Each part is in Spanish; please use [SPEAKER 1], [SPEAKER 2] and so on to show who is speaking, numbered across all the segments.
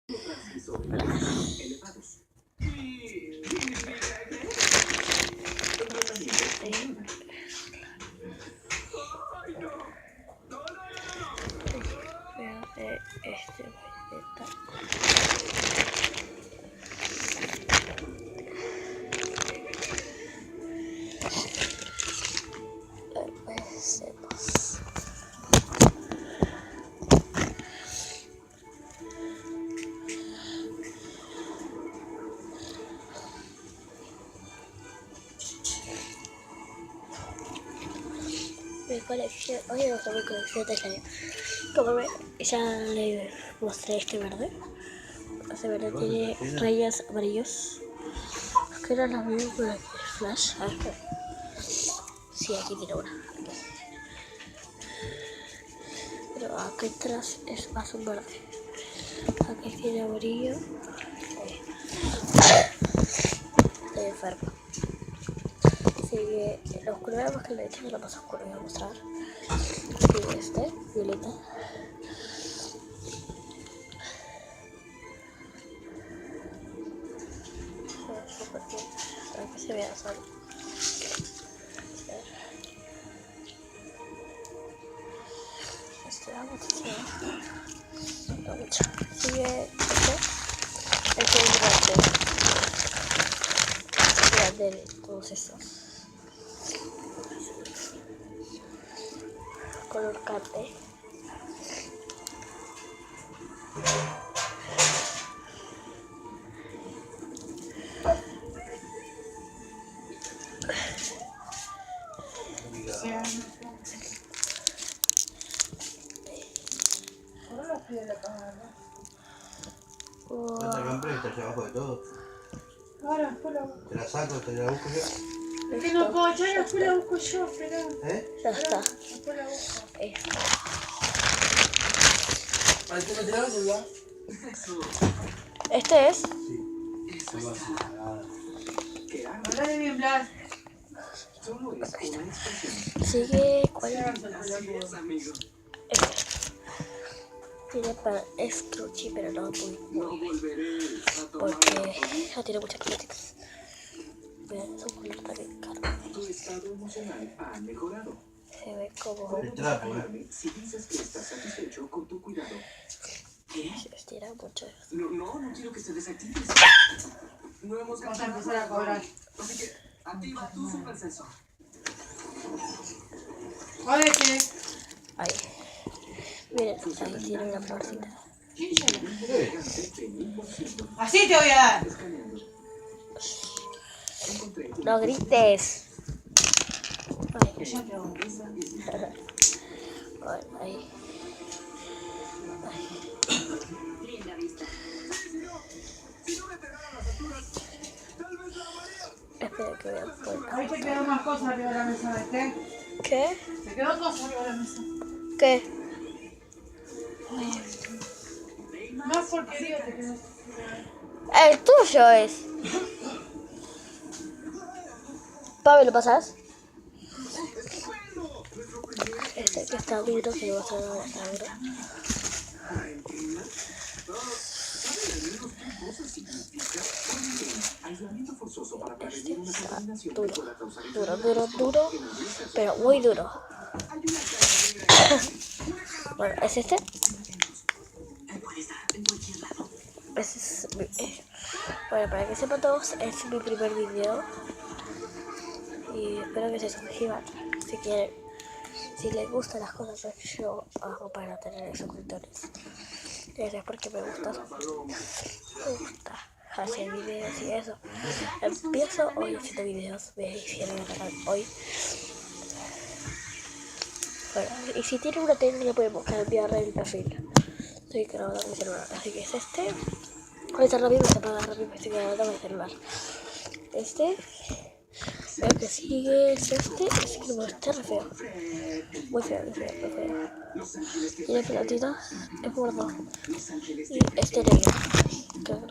[SPEAKER 1] Mi colección, hoy me mostré mi colección de slime. Como ven, ya le mostré este verde. Este verde tiene rayas amarillos. Que eran las mismas con la Flash. A ver, sí, aquí tiene una. Pero acá atrás es más un verde. Aquí tiene amarillo. Estoy enfermo. Sigue los colores que le he hecho, lo más oscuro voy a mostrar. Sigue este, violeta. Súper bien, para que se vea solo. Este da muchísimo. No mucho. Sigue este es grande de todos estos. Color café.
[SPEAKER 2] Esta compré, está allá abajo de todo.
[SPEAKER 3] Ahora, después la busco.
[SPEAKER 2] Te la saco, te la busco yo.
[SPEAKER 3] Es que no puedo echar, después la busco yo, esperá.
[SPEAKER 1] Ya está.
[SPEAKER 3] Después la busco.
[SPEAKER 2] ¿Este no te la vas a llevar?
[SPEAKER 1] Este es.
[SPEAKER 2] Sí.
[SPEAKER 3] Hablale bien, Blas.
[SPEAKER 1] Sigue. ¿Cuál es?
[SPEAKER 3] Gracias,
[SPEAKER 1] Este. Tiene para. Es crunchy, pero no muy. Porque ya tiene muchas críticas. Vean, es un color también caro.
[SPEAKER 4] Tu estado emocional ha mejorado.
[SPEAKER 1] Se ve como.
[SPEAKER 2] El trapo,
[SPEAKER 4] Si dices que estás satisfecho con tu cuidado. ¿Qué?
[SPEAKER 1] Se estira mucho.
[SPEAKER 4] No quiero que se desactive. No hemos
[SPEAKER 3] Vamos a empezar a cobrar.
[SPEAKER 4] Así que activa tu super sensor.
[SPEAKER 3] Oye, ¿qué?
[SPEAKER 1] Ahí. Miren, ahí tiene una florcita.
[SPEAKER 3] Así te voy a dar.
[SPEAKER 1] No grites. Ahí.
[SPEAKER 3] Ya te hago.
[SPEAKER 1] Bueno, ahí.
[SPEAKER 5] Linda vista.
[SPEAKER 1] Espera que vean por
[SPEAKER 3] Ahí te quedó más cosas arriba de la mesa, ¿viste?
[SPEAKER 1] ¿Qué?
[SPEAKER 3] Te quedó cosas arriba de la mesa.
[SPEAKER 1] ¿Qué?
[SPEAKER 3] Más porquería te quedó.
[SPEAKER 1] El tuyo es. Pablo, ¿lo pasas? Este que está duro, que lo vas a dar ahora.
[SPEAKER 4] Aislamiento forzoso para prevenir una contaminación
[SPEAKER 1] Duro,
[SPEAKER 4] que pueda causar
[SPEAKER 1] duro, pero muy duro. Bueno, ¿es este?
[SPEAKER 5] Puede estar en cualquier lado.
[SPEAKER 1] Ese es bueno, para que sepan todos, es mi primer video. Y espero que se suscriban si quieren. Si les gustan las cosas que yo hago para tener suscriptores. Es porque me gusta hacer videos y eso. Empiezo hoy haciendo videos. Me hicieron el canal hoy. Bueno, y si tienen una tele le podemos cambiar el perfil. Estoy grabando con mi celular, así que es este. Ahorita rápido se apaga rápido, estoy grabando con el celular. Este. El que sigue es este. Es que no está re feo. Muy feo, muy feo, muy feo. Tiene pelotitas, es gordo. Y este negro. Claro.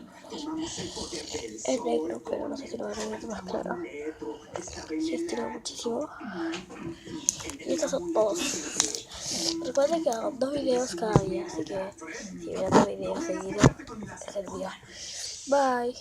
[SPEAKER 1] Es negro, pero no sé si lo van a ver más claro. Se estira muchísimo. Y estos son todos. Recuerden que hago 2 videos cada día, así que si ven 2 videos seguidos, es el día. Bye.